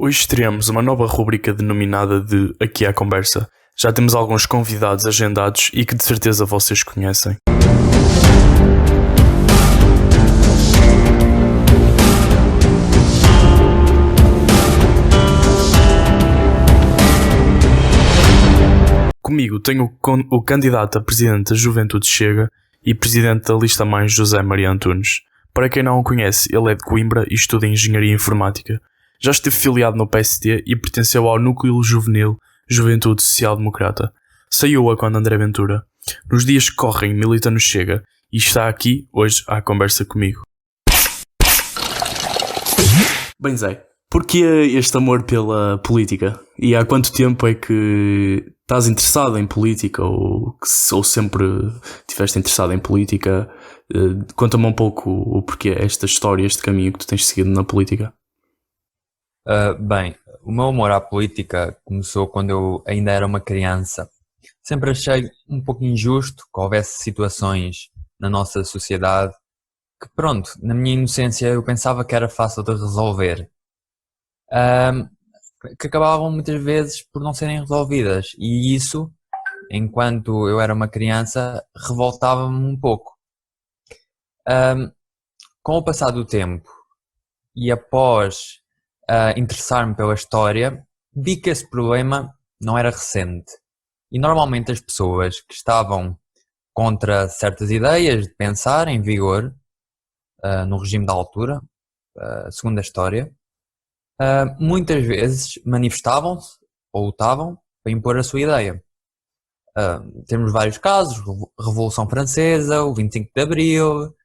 Hoje teremos uma nova rubrica denominada de Aqui à Conversa. Já temos alguns convidados agendados e que de certeza vocês conhecem. Comigo tenho o candidato a presidente da Juventude Chega e presidente da Lista Mais, José Maria Antunes. Para quem não o conhece, ele é de Coimbra e estuda Engenharia Informática. Já esteve filiado no PSD e pertenceu ao núcleo juvenil Juventude Social Democrata. Saiu-a quando André Ventura. Nos dias que correm, milita no Chega e está aqui hoje à conversa comigo. Bem, Zé, porquê este amor pela política? E há quanto tempo é que estás interessado em política ou sempre estiveste interessado em política? Conta-me um pouco o porquê, esta história, este caminho que tu tens seguido na política. Bem, o meu amor à política começou quando eu ainda era uma criança. Sempre achei um pouco injusto que houvesse situações na nossa sociedade que, pronto, na minha inocência eu pensava que era fácil de resolver, que acabavam muitas vezes por não serem resolvidas, e isso, enquanto eu era uma criança, revoltava-me um pouco. Com o passar do tempo e após interessar-me pela história, vi que esse problema não era recente. E normalmente as pessoas que estavam contra certas ideias de pensar em vigor no regime da altura, segundo a história, muitas vezes manifestavam-se ou lutavam para impor a sua ideia. Temos vários casos: Revolução Francesa, o 25 de Abril,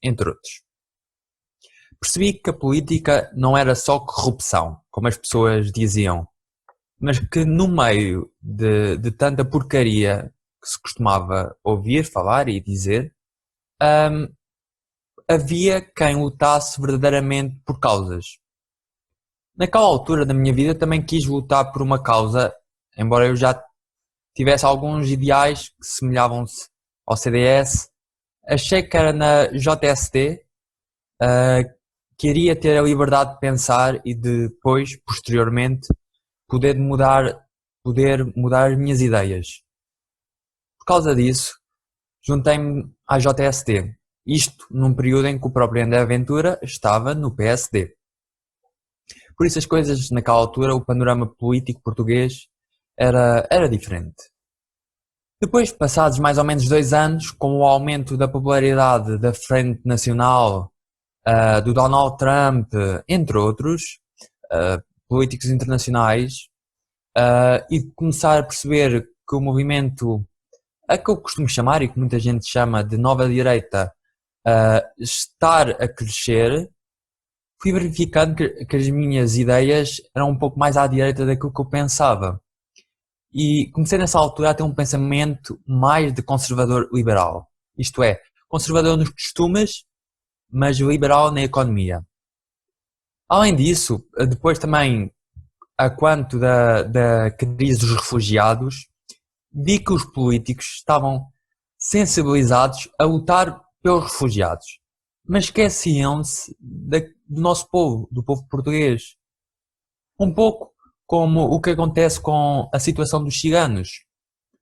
entre outros. Percebi que a política não era só corrupção, como as pessoas diziam, mas que no meio de tanta porcaria que se costumava ouvir, falar e dizer, havia quem lutasse verdadeiramente por causas. Naquela altura da minha vida também quis lutar por uma causa, embora eu já tivesse alguns ideais que semelhavam-se ao CDS. Achei que era na JST, queria ter a liberdade de pensar e depois, posteriormente, poder mudar as minhas ideias. Por causa disso, juntei-me à JST. Isto num período em que o próprio André Ventura estava no PSD. Por isso as coisas naquela altura, o panorama político português era diferente. Depois, passados mais ou menos 2 anos, com o aumento da popularidade da Frente Nacional, do Donald Trump, entre outros políticos internacionais, e começar a perceber que o movimento, a que eu costumo chamar e que muita gente chama de nova direita, estar a crescer, fui verificando que as minhas ideias eram um pouco mais à direita daquilo que eu pensava. E comecei nessa altura a ter um pensamento mais de conservador liberal. Isto é, conservador nos costumes, mas liberal na economia. Além disso, depois também, a quanto da crise dos refugiados, vi que os políticos estavam sensibilizados a lutar pelos refugiados, mas esqueciam-se do nosso povo, do povo português. Um pouco como o que acontece com a situação dos ciganos.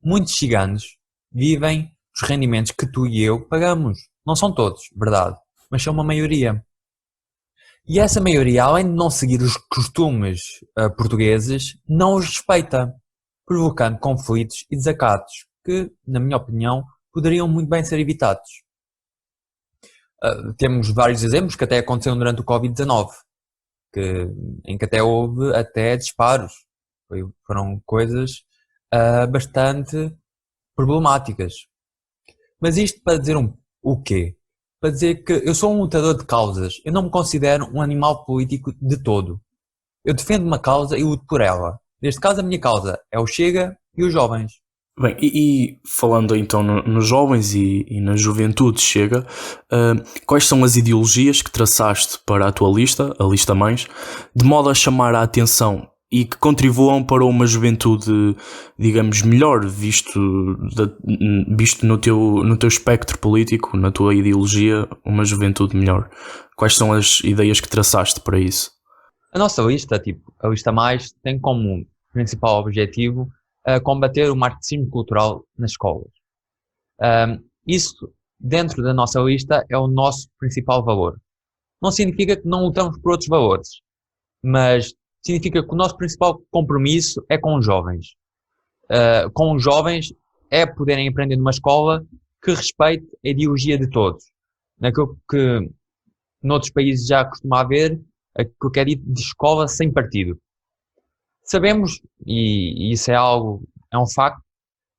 Muitos ciganos vivem dos rendimentos que tu e eu pagamos. Não são todos, verdade, mas são uma maioria. E essa maioria, além de não seguir os costumes portugueses, não os respeita, provocando conflitos e desacatos que, na minha opinião, poderiam muito bem ser evitados. Temos vários exemplos que até aconteceram durante o Covid-19, em que até houve disparos. Foram coisas bastante problemáticas. Mas isto para dizer o quê? Para dizer que eu sou um lutador de causas. Eu não me considero um animal político de todo. Eu defendo uma causa e luto por ela. Neste caso, a minha causa é o Chega e os jovens. Bem, e falando então nos jovens e na juventude Chega, quais são as ideologias que traçaste para a tua lista, a Lista Mais, de modo a chamar a atenção e que contribuam para uma juventude, digamos, melhor, visto no teu espectro político, na tua ideologia, uma juventude melhor? Quais são as ideias que traçaste para isso? A nossa lista, tipo, a lista mais, tem como principal objetivo combater o marxismo cultural nas escolas. Isso, dentro da nossa lista, é o nosso principal valor. Não significa que não lutamos por outros valores, mas significa que o nosso principal compromisso é com os jovens. Com os jovens é poderem aprender numa escola que respeite a ideologia de todos. Naquilo que noutros países já costuma haver, aquilo que é dito de escola sem partido. Sabemos, e isso é um facto,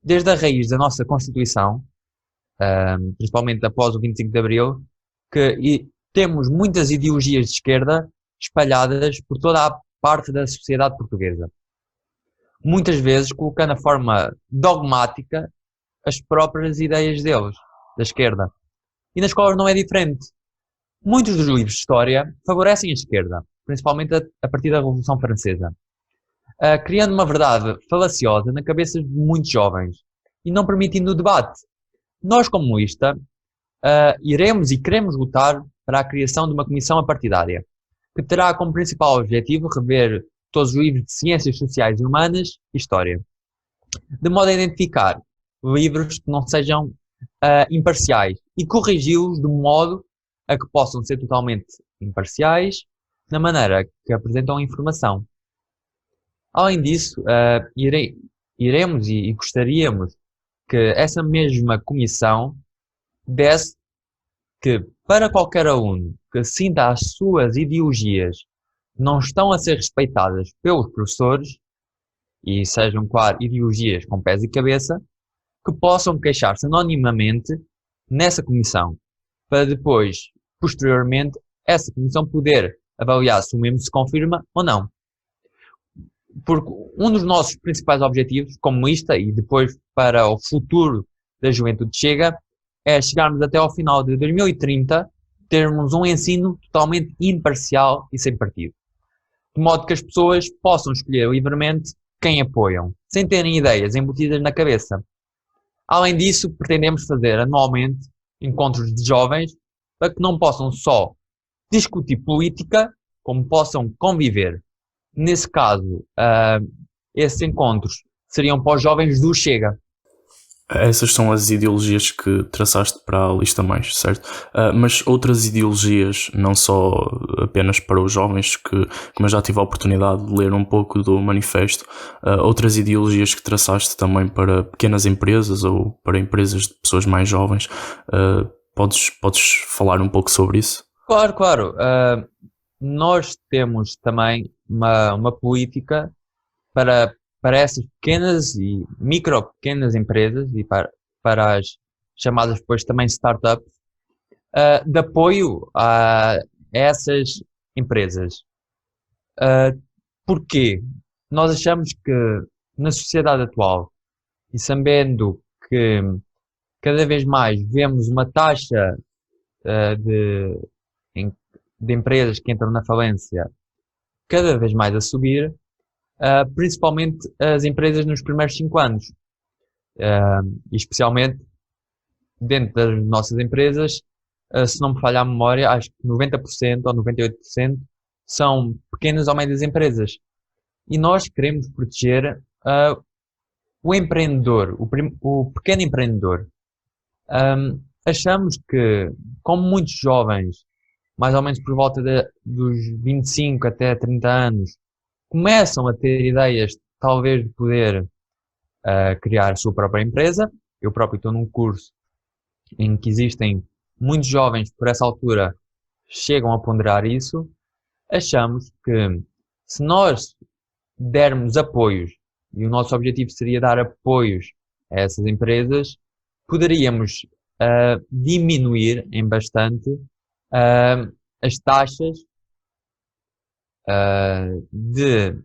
desde a raiz da nossa Constituição, principalmente após o 25 de Abril, que temos muitas ideologias de esquerda espalhadas por toda a parte da sociedade portuguesa. Muitas vezes colocando a forma dogmática as próprias ideias deles, da esquerda. E nas escolas não é diferente. Muitos dos livros de história favorecem a esquerda, principalmente a partir da Revolução Francesa, criando uma verdade falaciosa na cabeça de muitos jovens e não permitindo o debate. Nós, como lista, iremos e queremos lutar para a criação de uma comissão apartidária, que terá como principal objetivo rever todos os livros de ciências sociais e humanas e história, de modo a identificar livros que não sejam imparciais e corrigi-los de modo a que possam ser totalmente imparciais na maneira que apresentam a informação. Além disso, iremos e gostaríamos que essa mesma comissão desse que, para qualquer aluno que sinta as suas ideologias não estão a ser respeitadas pelos professores, e sejam, claro, ideologias com pés e cabeça, que possam queixar-se anonimamente nessa comissão, para depois, posteriormente, essa comissão poder avaliar se o mesmo se confirma ou não. Porque um dos nossos principais objetivos, como lista, e depois para o futuro da Juventude Chega, é chegarmos até ao final de 2030, termos um ensino totalmente imparcial e sem partido. De modo que as pessoas possam escolher livremente quem apoiam, sem terem ideias embutidas na cabeça. Além disso, pretendemos fazer anualmente encontros de jovens para que não possam só discutir política, como possam conviver. Nesse caso, esses encontros seriam para os jovens do Chega. Essas são as ideologias que traçaste para a lista mais, certo? Mas outras ideologias, não só apenas para os jovens, que como eu já tive a oportunidade de ler um pouco do manifesto, outras ideologias que traçaste também para pequenas empresas ou para empresas de pessoas mais jovens, podes falar um pouco sobre isso? Claro. Nós temos também uma política para essas pequenas e pequenas empresas e para as chamadas depois também startups, de apoio a essas empresas. Porquê? Nós achamos que na sociedade atual, e sabendo que cada vez mais vemos uma taxa de empresas que entram na falência cada vez mais a subir, principalmente as empresas nos primeiros 5 anos. E especialmente dentro das nossas empresas, se não me falha a memória, acho que 90% ou 98% são pequenas ou médias empresas. E nós queremos proteger o empreendedor, o pequeno empreendedor. Achamos que, como muitos jovens, mais ou menos por volta dos 25 até 30 anos, começam a ter ideias, talvez, de poder criar a sua própria empresa. Eu próprio estou num curso em que existem muitos jovens, por essa altura, chegam a ponderar isso. Achamos que, se nós dermos apoios, e o nosso objetivo seria dar apoios a essas empresas, poderíamos diminuir em bastante as taxas de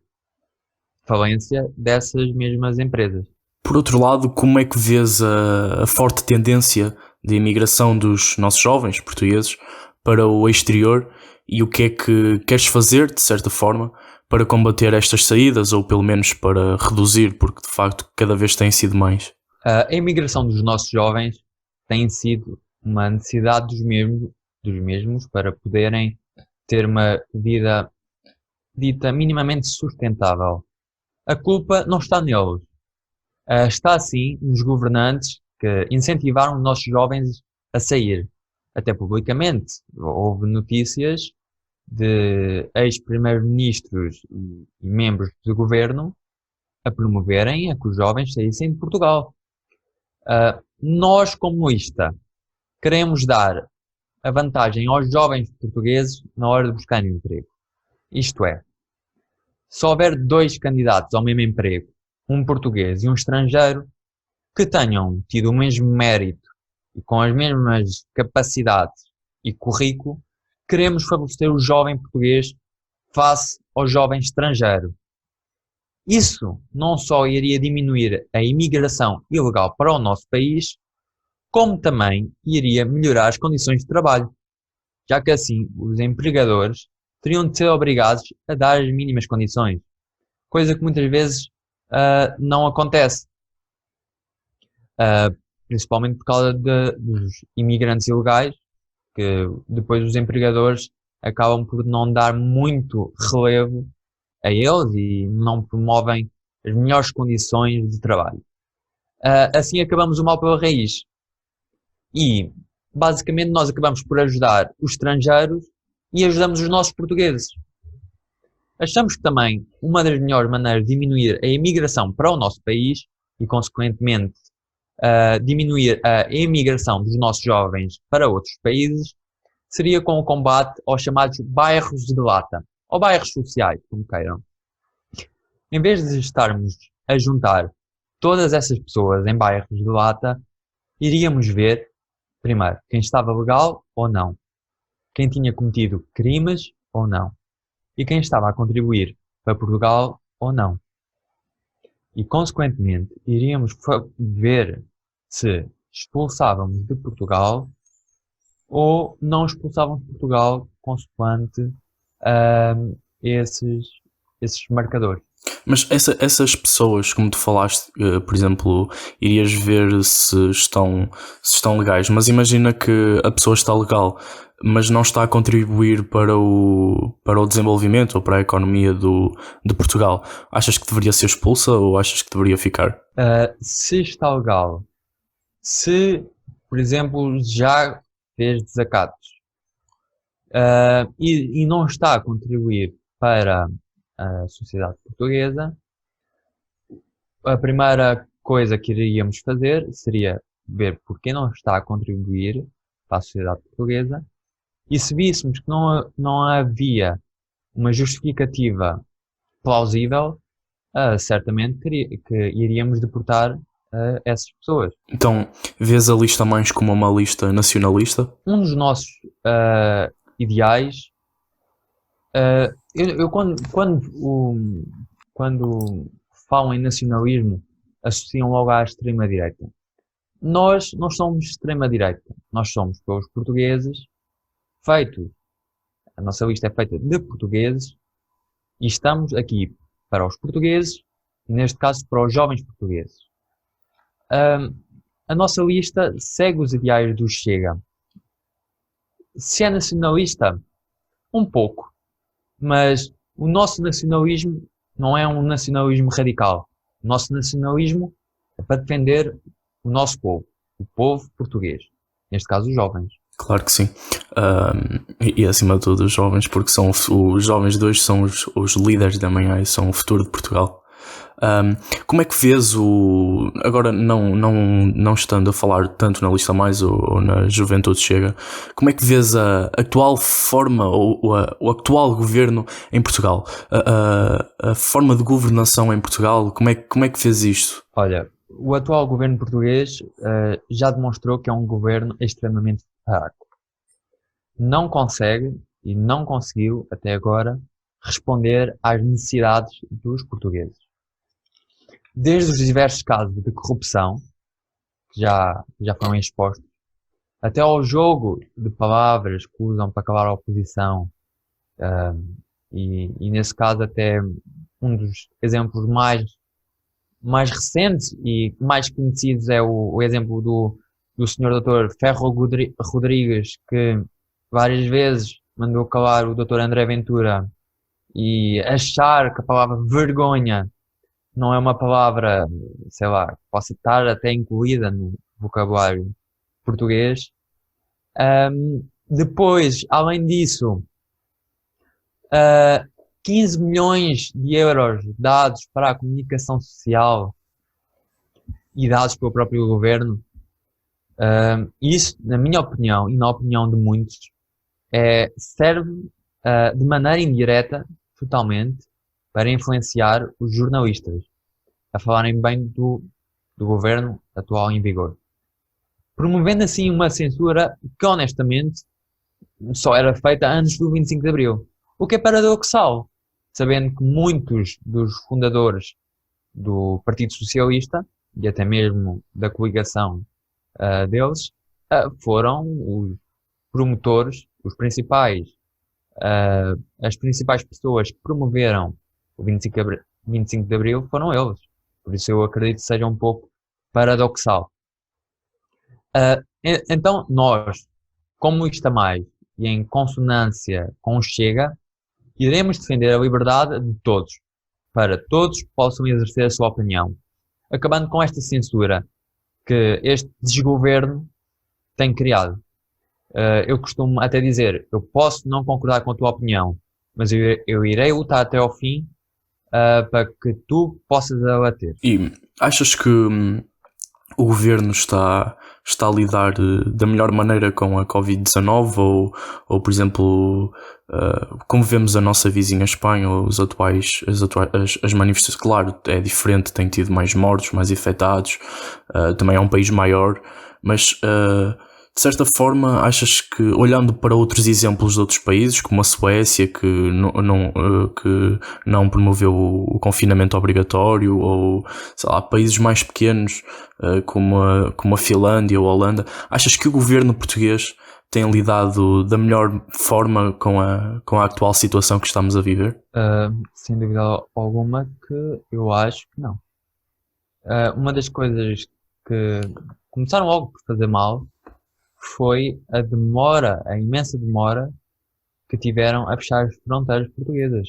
falência dessas mesmas empresas. Por outro lado, como é que vês a forte tendência de imigração dos nossos jovens portugueses para o exterior e o que é que queres fazer, de certa forma, para combater estas saídas ou pelo menos para reduzir, porque de facto cada vez tem sido mais? A imigração dos nossos jovens tem sido uma necessidade dos mesmos para poderem ter uma vida dita minimamente sustentável. A culpa não está neles. Está sim nos governantes que incentivaram os nossos jovens a sair. Até publicamente houve notícias de ex-primeiros-ministros e membros do governo a promoverem a que os jovens saíssem de Portugal. Nós, como ISTA, queremos dar a vantagem aos jovens portugueses na hora de buscar um emprego. Isto é, se houver 2 candidatos ao mesmo emprego, um português e um estrangeiro, que tenham tido o mesmo mérito e com as mesmas capacidades e currículo, queremos favorecer o jovem português face ao jovem estrangeiro. Isso não só iria diminuir a imigração ilegal para o nosso país, como também iria melhorar as condições de trabalho, já que assim os empregadores teriam de ser obrigados a dar as mínimas condições, coisa que muitas vezes não acontece, principalmente por causa dos imigrantes ilegais, que depois os empregadores acabam por não dar muito relevo a eles e não promovem as melhores condições de trabalho. Assim acabamos o mal pela raiz. E, basicamente, nós acabamos por ajudar os estrangeiros e ajudamos os nossos portugueses. Achamos que também uma das melhores maneiras de diminuir a imigração para o nosso país e, consequentemente, diminuir a imigração dos nossos jovens para outros países seria com o combate aos chamados bairros de lata, ou bairros sociais, como queiram. Em vez de estarmos a juntar todas essas pessoas em bairros de lata, iríamos ver, primeiro, quem estava legal ou não, quem tinha cometido crimes ou não, e quem estava a contribuir para Portugal ou não. E, consequentemente, iríamos ver se expulsávamos de Portugal ou não expulsávamos de Portugal consoante esses marcadores. Mas essas pessoas, como tu falaste, por exemplo, irias ver se estão legais, mas imagina que a pessoa está legal, mas não está a contribuir para o desenvolvimento ou para a economia de Portugal. Achas que deveria ser expulsa ou achas que deveria ficar? Se está legal, se, por exemplo, já fez desacatos e não está a contribuir para a sociedade portuguesa, a primeira coisa que iríamos fazer seria ver porque não está a contribuir para a sociedade portuguesa, e se víssemos que não havia uma justificativa plausível, certamente que iríamos deportar essas pessoas. Então, vês a lista mais como uma lista nacionalista? Um dos nossos ideais, eu quando falam em nacionalismo, associam logo à extrema-direita. Nós não somos extrema-direita, nós somos pelos portugueses, a nossa lista é feita de portugueses, e estamos aqui para os portugueses, neste caso para os jovens portugueses. A nossa lista segue os ideais do Chega. Se é nacionalista, um pouco, mas o nosso nacionalismo não é um nacionalismo radical. O nosso nacionalismo é para defender o nosso povo, o povo português, neste caso os jovens. Claro que sim. E acima de tudo os jovens, porque os jovens de hoje são os líderes da manhã e são o futuro de Portugal. Como é que vês agora não estando a falar tanto na Lista Mais ou na Juventude Chega, como é que vês a atual forma ou o atual governo em Portugal, a forma de governação em Portugal, como é que vês isto? Olha, o atual governo português já demonstrou que é um governo extremamente fraco. Não consegue e não conseguiu até agora responder às necessidades dos portugueses. Desde os diversos casos de corrupção, que já foram expostos, até ao jogo de palavras que usam para calar a oposição, e nesse caso até um dos exemplos mais recentes e mais conhecidos é o exemplo do Sr. Dr. Ferro Rodrigues, que várias vezes mandou calar o Dr. André Ventura e achar que a palavra vergonha não é uma palavra, sei lá, que possa estar até incluída no vocabulário português. Depois, além disso, uh, 15 milhões de euros dados para a comunicação social e dados pelo próprio governo. Isso, na minha opinião e na opinião de muitos, serve de maneira indireta, totalmente, para influenciar os jornalistas a falarem bem do governo atual em vigor. Promovendo assim uma censura que, honestamente, só era feita antes do 25 de Abril. O que é paradoxal, sabendo que muitos dos fundadores do Partido Socialista e até mesmo da coligação deles foram os promotores, as principais pessoas que promoveram o 25 de Abril foram eles. Por isso eu acredito que seja um pouco paradoxal. Então nós, como isto a mais e em consonância com o Chega, iremos defender a liberdade de todos, para todos possam exercer a sua opinião, acabando com esta censura que este desgoverno tem criado. Eu costumo até dizer, eu posso não concordar com a tua opinião, mas eu irei lutar até ao fim para que tu possas abater. E achas que o governo está a lidar da melhor maneira com a Covid-19 ou por exemplo, como vemos a nossa vizinha Espanha ou as manifestações, claro, é diferente, tem tido mais mortos, mais infectados, também é um país maior, mas de certa forma achas que, olhando para outros exemplos de outros países, como a Suécia, que não promoveu o confinamento obrigatório, ou sei lá, países mais pequenos como a Finlândia ou a Holanda, achas que o governo português tem lidado da melhor forma com a atual situação que estamos a viver? Sem dúvida alguma que eu acho que não. Uma das coisas que começaram logo por fazer mal foi a imensa demora que tiveram a fechar as fronteiras portuguesas,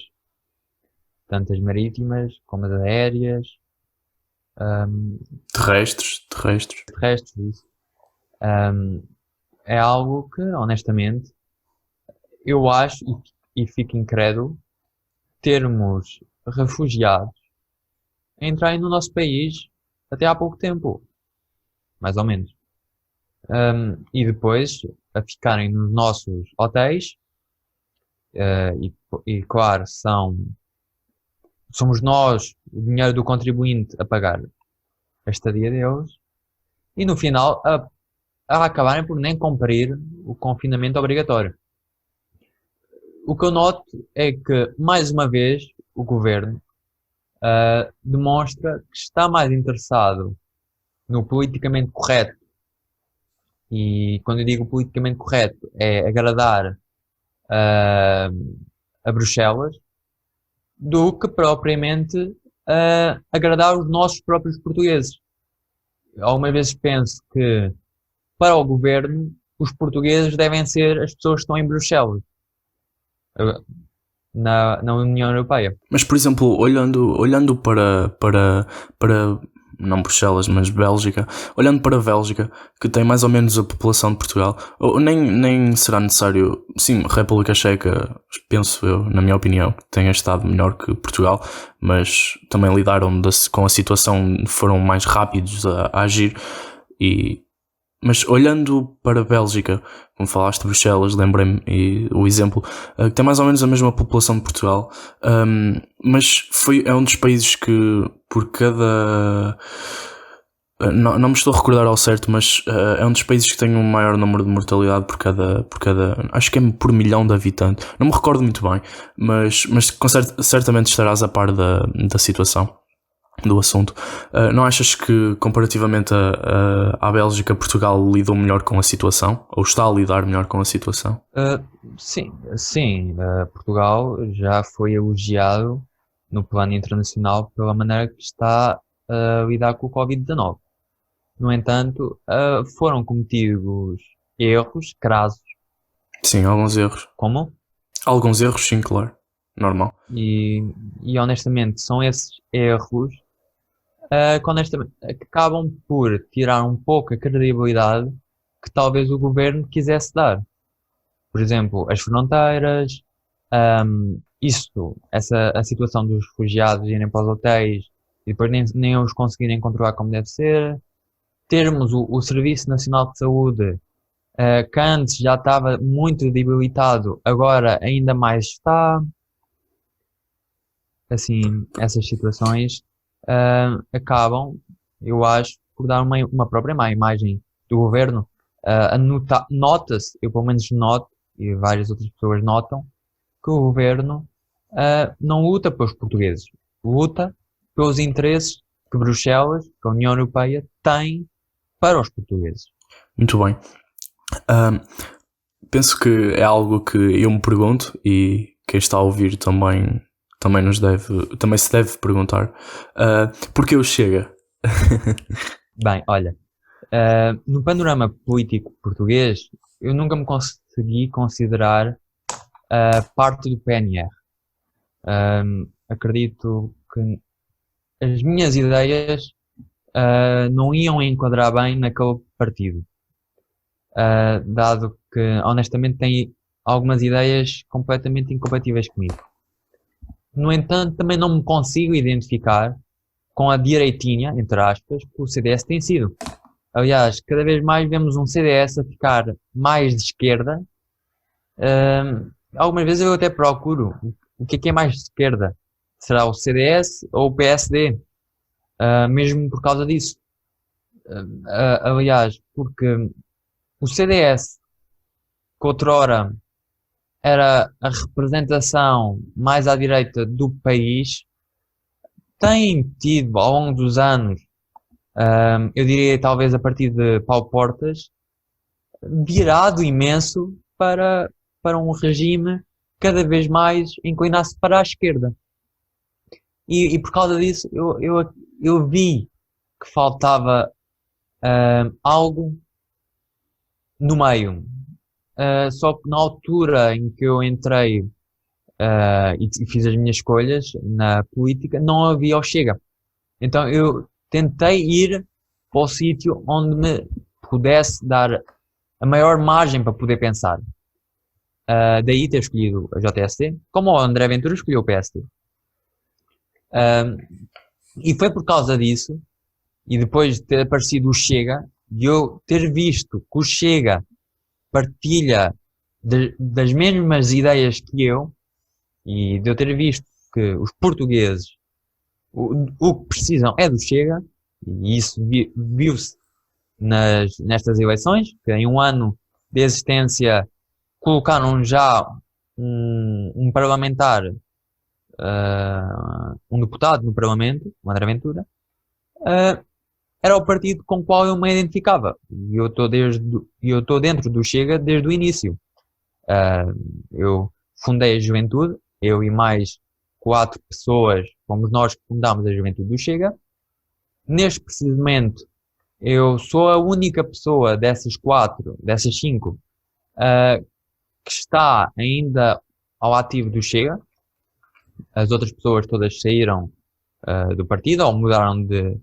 tanto as marítimas como as aéreas, Terrestres. isso. É algo que, honestamente, eu acho e fico incrédulo termos refugiados a entrarem no nosso país até há pouco tempo, mais ou menos. E depois a ficarem nos nossos hotéis e claro, somos nós, o dinheiro do contribuinte, a pagar a estadia deles e no final a acabarem por nem cumprir o confinamento obrigatório. O que eu noto é que, mais uma vez, o governo demonstra que está mais interessado no politicamente correto. E quando eu digo politicamente correto, é agradar a Bruxelas do que propriamente agradar os nossos próprios portugueses. Algumas vezes penso que, para o governo, os portugueses devem ser as pessoas que estão em Bruxelas, na União Europeia. Mas, por exemplo, olhando para não Bruxelas, mas Bélgica, olhando para a Bélgica, que tem mais ou menos a população de Portugal, nem será necessário, sim, República Checa, penso eu, na minha opinião, que tenha estado melhor que Portugal, mas também lidaram com a situação, foram mais rápidos a agir. Mas olhando para a Bélgica, como falaste de Bruxelas, lembrei-me o exemplo, que tem mais ou menos a mesma população de Portugal, mas é um dos países que por cada... Não me estou a recordar ao certo, mas é um dos países que tem um maior número de mortalidade por cada acho que é por milhão de habitantes. Não me recordo muito bem, mas certamente estarás a par da situação, do assunto. Não achas que, comparativamente à Bélgica, Portugal lidou melhor com a situação? Ou está a lidar melhor com a situação? Sim. Portugal já foi elogiado no plano internacional pela maneira que está a lidar com o Covid-19. No entanto, foram cometidos erros, crassos. Sim, alguns erros. Como? Alguns erros, sim, claro. normal. E honestamente são esses erros que honestamente que acabam por tirar um pouco a credibilidade que talvez o governo quisesse dar. Por exemplo, as fronteiras, a situação dos refugiados irem para os hotéis e depois nem os conseguirem controlar como deve ser, termos o Serviço Nacional de Saúde, que antes já estava muito debilitado, agora ainda mais está. Assim, essas situações acabam, eu acho, por dar uma própria má imagem do governo. Nota-se, eu pelo menos noto, e várias outras pessoas notam, que o governo não luta pelos portugueses, luta pelos interesses que Bruxelas, que a União Europeia, tem para os portugueses. Muito bem. Penso que é algo que eu me pergunto e quem está a ouvir também se deve perguntar. Porquê o Chega? Bem, olha, no panorama político português, eu nunca me consegui considerar parte do PNR. Acredito que as minhas ideias não iam enquadrar bem naquele partido, dado que honestamente tem algumas ideias completamente incompatíveis comigo. No entanto, também não me consigo identificar com a direitinha, entre aspas, que o CDS tem sido. Aliás, cada vez mais vemos um CDS a ficar mais de esquerda. Algumas vezes eu até procuro o que é mais de esquerda. Será o CDS ou o PSD? Mesmo por causa disso. Aliás, porque o CDS, que outrora era a representação mais à direita do país, tem tido ao longo dos anos, eu diria talvez a partir de Paulo Portas, virado imenso para um regime cada vez mais inclinasse para a esquerda. E por causa disso eu vi que faltava algo no meio. Só que na altura em que eu entrei e fiz as minhas escolhas na política, não havia o Chega. Então eu tentei ir para o sítio onde me pudesse dar a maior margem para poder pensar. Daí ter escolhido a JST, como o André Ventura escolheu o PSD. E foi por causa disso, e depois de ter aparecido o Chega, de eu ter visto que o Chega partilha das mesmas ideias que eu, e de eu ter visto que os portugueses o que precisam é do Chega, e isso viu-se nestas eleições, que em um ano de existência colocaram já um parlamentar, um deputado no Parlamento, o André Ventura, era o partido com o qual eu me identificava. E eu estou dentro do Chega desde o início. Eu fundei a Juventude, eu e mais 4 pessoas, fomos nós que fundámos a Juventude do Chega. Neste preciso momento, eu sou a única pessoa dessas 5, que está ainda ao ativo do Chega. As outras pessoas todas saíram do partido ou mudaram de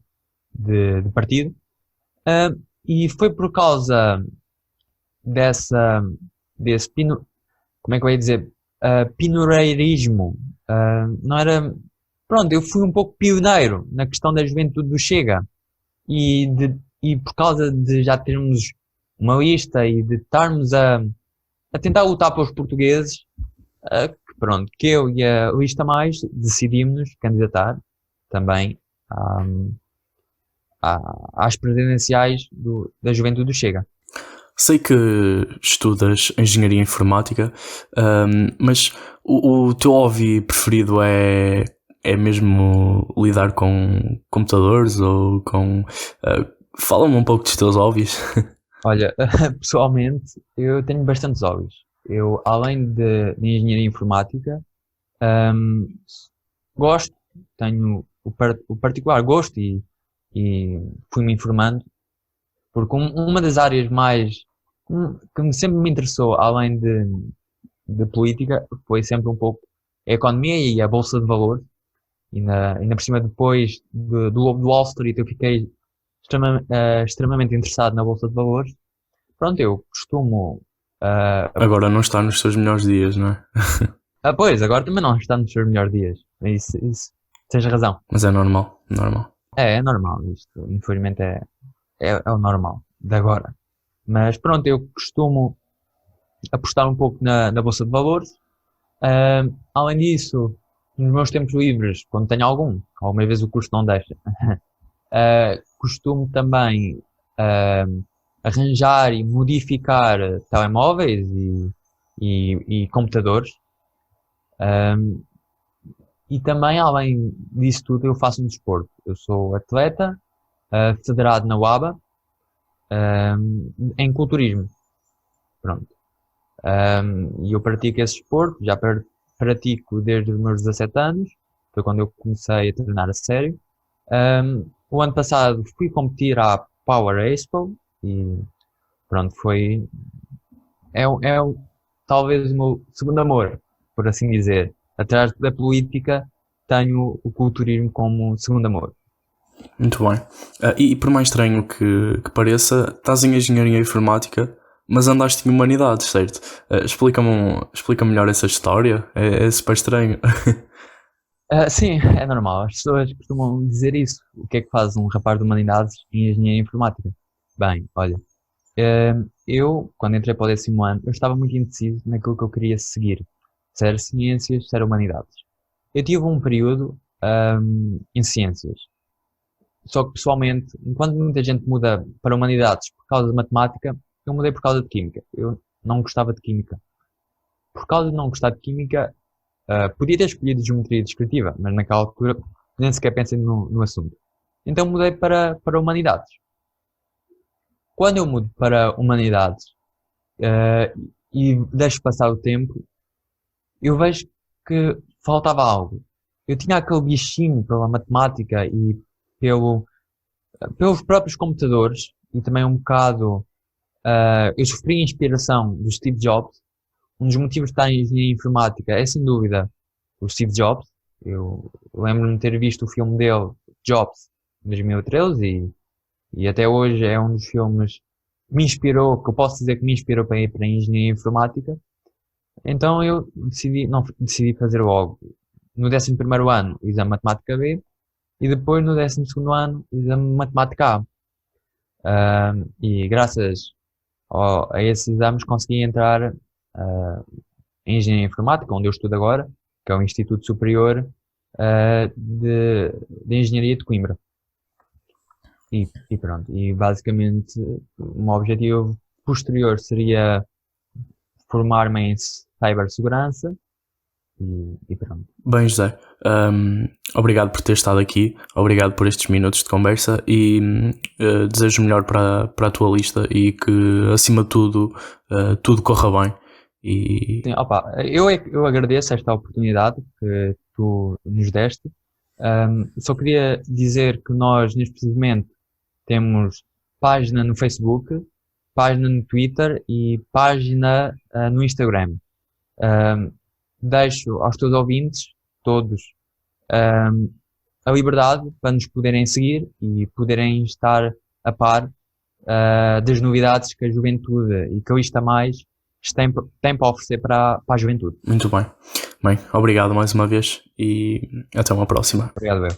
partido. E foi por causa desse como é que eu ia dizer, pioneirismo. Não era, pronto, eu fui um pouco pioneiro na questão da juventude do Chega, e por causa de já termos uma lista e de estarmos a tentar lutar pelos portugueses, que eu e a Lista Mais decidimos candidatar também às presidenciais da Juventude do Chega. Sei que estudas Engenharia Informática, mas o teu hobby preferido é mesmo lidar com computadores ou com... fala-me um pouco dos teus hobbies. Olha, pessoalmente eu tenho bastantes hobbies. Eu, além de Engenharia Informática, tenho o particular gosto e fui-me informando, porque uma das áreas que sempre me interessou, além de política, foi sempre um pouco a economia e a bolsa de valores. E ainda por cima, depois do Lobo de Wall Street, eu fiquei extremamente interessado na bolsa de valores. Pronto, eu costumo. Agora não está nos seus melhores dias, não é? Pois, agora também não está nos seus melhores dias. Isso tens razão. Mas é normal, normal. É normal isto. Infelizmente é o normal de agora. Mas pronto, eu costumo apostar um pouco na bolsa de valores. Além disso, nos meus tempos livres, quando tenho alguma vez o curso não deixa, costumo também arranjar e modificar telemóveis e computadores. E também, além disso tudo, eu faço um desporto. Eu sou atleta, federado na UABA, em culturismo. Pronto. E eu pratico esse desporto, já pratico desde os meus 17 anos, foi quando eu comecei a treinar a sério. O ano passado fui competir à Power Expo e pronto, talvez o meu segundo amor, por assim dizer. Atrás da política, tenho o culturismo como segundo amor. Muito bem. E por mais estranho que pareça, estás em engenharia informática, mas andaste em humanidades, certo? Explica melhor essa história. É super estranho. Sim, é normal. As pessoas costumam dizer isso. O que é que faz um rapaz de humanidades em engenharia informática? Bem, olha, eu, quando entrei para o 10º ano, eu estava muito indeciso naquilo que eu queria seguir. Se era ciências, se era humanidades. Eu tive um período em ciências. Só que, pessoalmente, enquanto muita gente muda para humanidades por causa de matemática, eu mudei por causa de química. Eu não gostava de química. Por causa de não gostar de química, podia ter escolhido geometria descritiva, mas naquela altura nem sequer pensei no assunto. Então mudei para humanidades. Quando eu mudo para humanidades e deixo passar o tempo, eu vejo que faltava algo. Eu tinha aquele bichinho pela matemática e pelos próprios computadores e também um bocado. Eu sofri a inspiração do Steve Jobs. Um dos motivos de estar em engenharia informática é sem dúvida o Steve Jobs. Eu lembro-me de ter visto o filme dele, Jobs, em 2013 e até hoje é um dos filmes que me inspirou, que eu posso dizer que me inspirou para ir para a engenharia informática. Então eu decidi fazer logo no 11º ano o exame de matemática B e depois no 12º ano o exame de matemática A. E graças a esses exames consegui entrar em engenharia informática, onde eu estudo agora, que é o Instituto Superior de Engenharia de Coimbra. E pronto, e basicamente o meu objetivo posterior seria formar-me em cibersegurança e pronto. Bem, José, obrigado por ter estado aqui, obrigado por estes minutos de conversa e desejo o melhor para a tua lista e que, acima de tudo, tudo corra bem. Sim, eu agradeço esta oportunidade que tu nos deste. Só queria dizer que nós, neste precisamente, temos página no Facebook, página no Twitter e página no Instagram. Deixo aos teus ouvintes, todos, a liberdade para nos poderem seguir e poderem estar a par das novidades que a juventude e que a Lista Mais tem para oferecer para a juventude. Muito bem. Bem, obrigado mais uma vez e até uma próxima. Obrigado, eu.